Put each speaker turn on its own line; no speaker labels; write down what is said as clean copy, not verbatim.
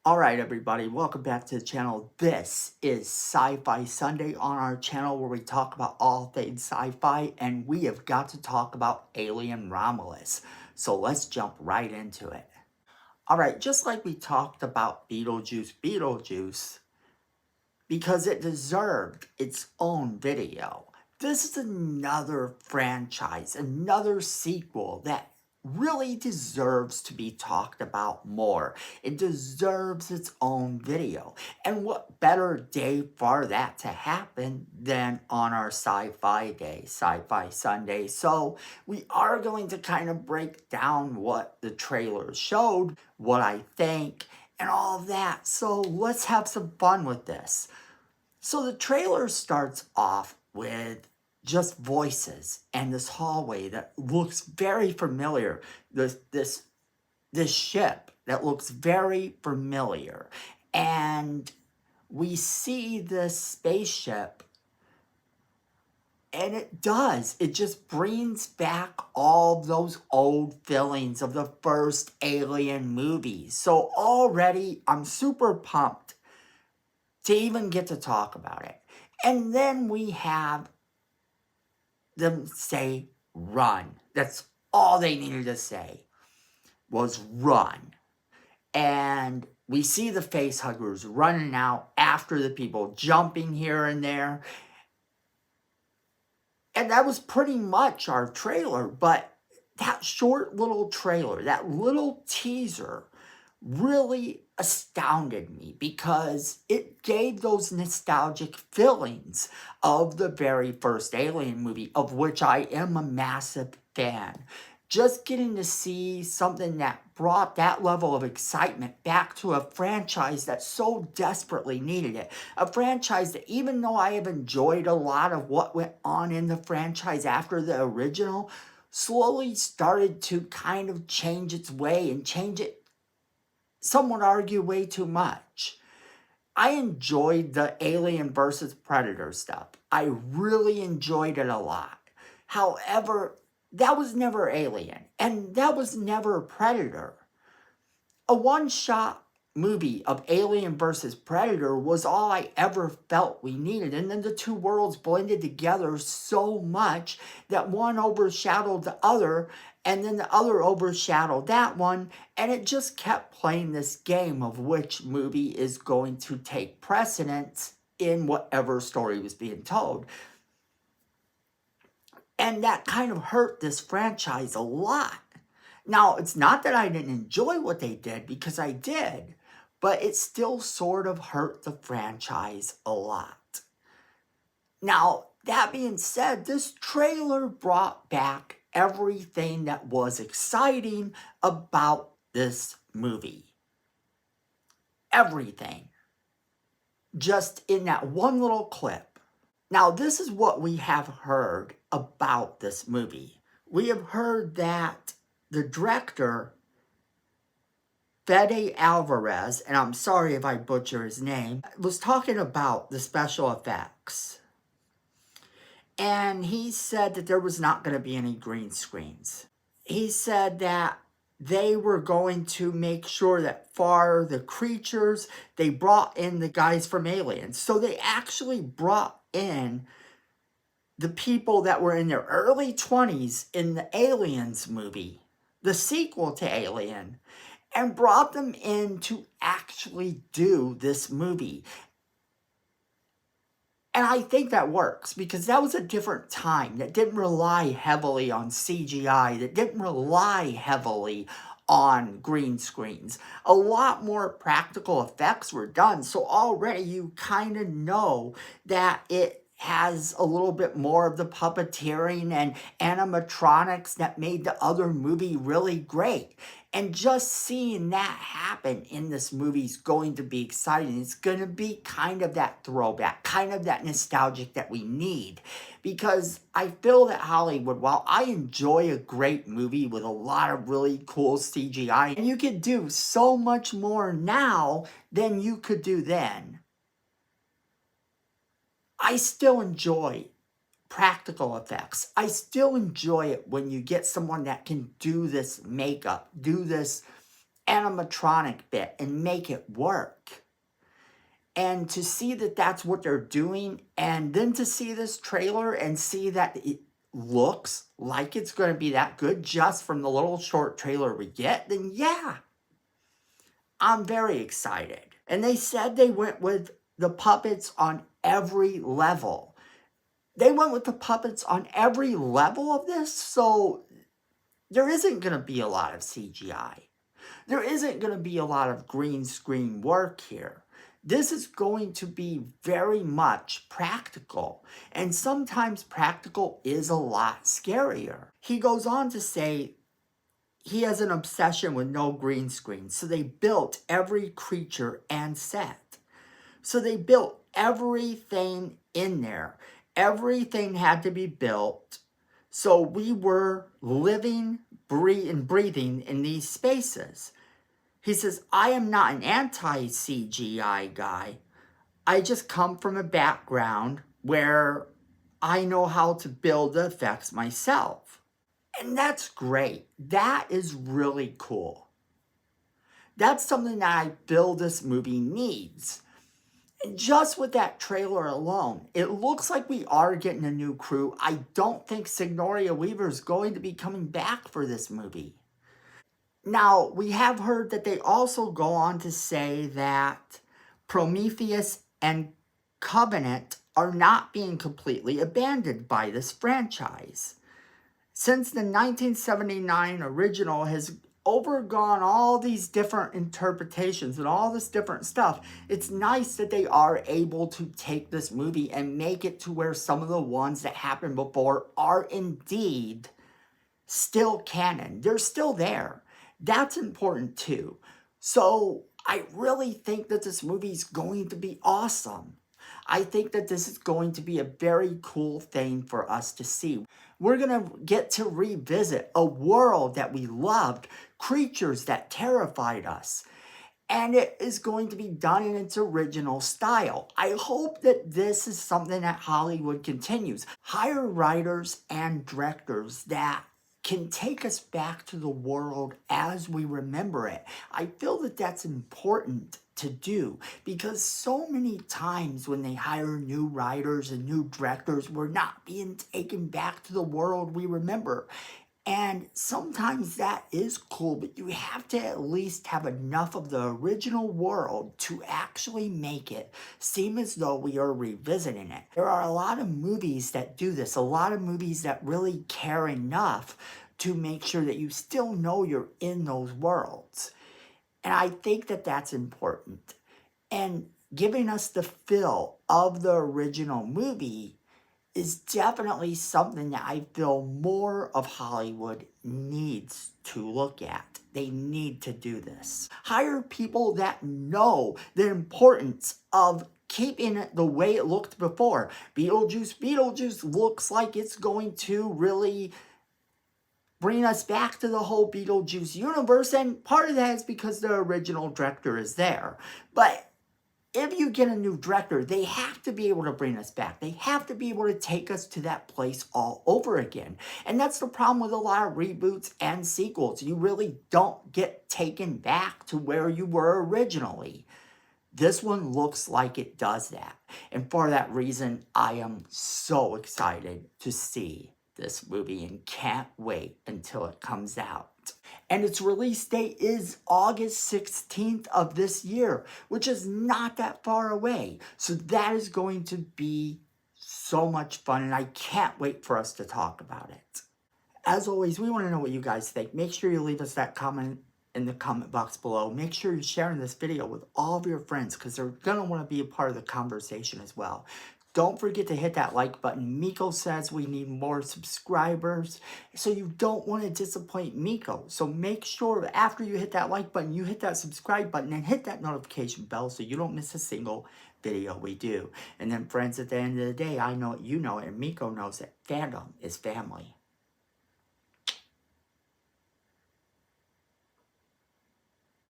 Alright everybody, welcome back to the channel. This is Sci-Fi Sunday on our channel where we talk about all things sci-fi, and we have got to talk about Alien Romulus. So let's jump right into it. Alright, just like we talked about Beetlejuice, because it deserved its own video. This is another franchise, another sequel that really deserves to be talked about more. It deserves its own video. And what better day for that to happen than on our Sci-Fi Day, Sci-Fi Sunday. So we are going to kind of break down what the trailer showed, what I think, and all of that. So let's have some fun with this. So the trailer starts off with just voices and this hallway that looks very familiar. This ship that looks very familiar. And we see this spaceship, and it does. It just brings back all those old feelings of the first Alien movies. So already I'm super pumped to even get to talk about it. And then we have them say, run. That's all they needed to say, was run. And we see the face huggers running out after the people, jumping here and there. And that was pretty much our trailer, but that short little trailer, that little teaser, really astounded me because it gave those nostalgic feelings of the very first Alien movie, of which I am a massive fan. Just getting to see something that brought that level of excitement back to a franchise that so desperately needed it. A franchise that, even though I have enjoyed a lot of what went on in the franchise after the original, slowly started to kind of change its way and change it, some would argue, way too much. I enjoyed the Alien versus Predator stuff. I really enjoyed it a lot. However, that was never Alien, and that was never Predator. A one-shot movie of Alien versus Predator was all I ever felt we needed, and then the two worlds blended together so much that one overshadowed the other, and then the other overshadowed that one, and it just kept playing this game of which movie is going to take precedence in whatever story was being told. And that kind of hurt this franchise a lot. Now, it's not that I didn't enjoy what they did, because I did, but it still sort of hurt the franchise a lot. Now, that being said, this trailer brought back everything that was exciting about this movie. Everything. Just in that one little clip. Now, this is what we have heard about this movie. We have heard that the director, Fede Alvarez, and I'm sorry if I butcher his name, was talking about the special effects. And he said that there was not going to be any green screens. He said that they were going to make sure that for the creatures, they brought in the guys from Aliens. So they actually brought in the people that were in their early 20s in the Aliens movie, the sequel to Alien, and brought them in to actually do this movie. And I think that works, because that was a different time that didn't rely heavily on CGI, that didn't rely heavily on green screens. A lot more practical effects were done, so already you kind of know that it has a little bit more of the puppeteering and animatronics that made the other movie really great. And just seeing that happen in this movie is going to be exciting. It's going to be kind of that throwback, kind of that nostalgic that we need. Because I feel that Hollywood, while I enjoy a great movie with a lot of really cool CGI, and you can do so much more now than you could do then, I still enjoy practical effects. I still enjoy it when you get someone that can do this makeup, do this animatronic bit and make it work. And to see that that's what they're doing, and then to see this trailer and see that it looks like it's going to be that good just from the little short trailer we get, then yeah, I'm very excited. And they said they went with the puppets on every level. They went with the puppets on every level of this, so there isn't going to be a lot of CGI. There isn't going to be a lot of green screen work here. This is going to be very much practical, and sometimes practical is a lot scarier. He goes on to say he has an obsession with no green screen, so they built every creature and set. So they built everything in there. Everything had to be built. So we were living, breathing in these spaces. He says, I am not an anti-CGI guy. I just come from a background where I know how to build the effects myself. And that's great. That is really cool. That's something that I feel this movie needs. And just with that trailer alone, it looks like we are getting a new crew. I don't think Sigourney Weaver is going to be coming back for this movie. Now, we have heard that they also go on to say that Prometheus and Covenant are not being completely abandoned by this franchise. Since the 1979 original has overgone all these different interpretations and all this different stuff, it's nice that they are able to take this movie and make it to where some of the ones that happened before are indeed still canon. They're still there. That's important too. So I really think that this movie is going to be awesome. I think that this is going to be a very cool thing for us to see. We're going to get to revisit a world that we loved, creatures that terrified us. And it is going to be done in its original style. I hope that this is something that Hollywood continues. Hire writers and directors that can take us back to the world as we remember it. I feel that that's important to do because so many times when they hire new writers and new directors, we're not being taken back to the world we remember. And sometimes that is cool, but you have to at least have enough of the original world to actually make it seem as though we are revisiting it. There are a lot of movies that do this, a lot of movies that really care enough to make sure that you still know you're in those worlds. And I think that that's important. And giving us the feel of the original movie is definitely something that I feel more of Hollywood needs to look at. They need to do this. Hire people that know the importance of keeping it the way it looked before. Beetlejuice looks like it's going to really bring us back to the whole Beetlejuice universe, and part of that is because the original director is there. But if you get a new director, they have to be able to bring us back. They have to be able to take us to that place all over again. And that's the problem with a lot of reboots and sequels. You really don't get taken back to where you were originally. This one looks like it does that. And for that reason, I am so excited to see this movie and can't wait until it comes out. And its release date is August 16th of this year, which is not that far away. So that is going to be so much fun, and I can't wait for us to talk about it. As always, we want to know what you guys think. Make sure you leave us that comment in the comment box below. Make sure you're sharing this video with all of your friends because they're going to want to be a part of the conversation as well. Don't forget to hit that like button. Miko says we need more subscribers, so you don't want to disappoint Miko. So make sure after you hit that like button, you hit that subscribe button and hit that notification bell so you don't miss a single video we do. And then friends, at the end of the day, I know it, you know it, and Miko knows that fandom is family.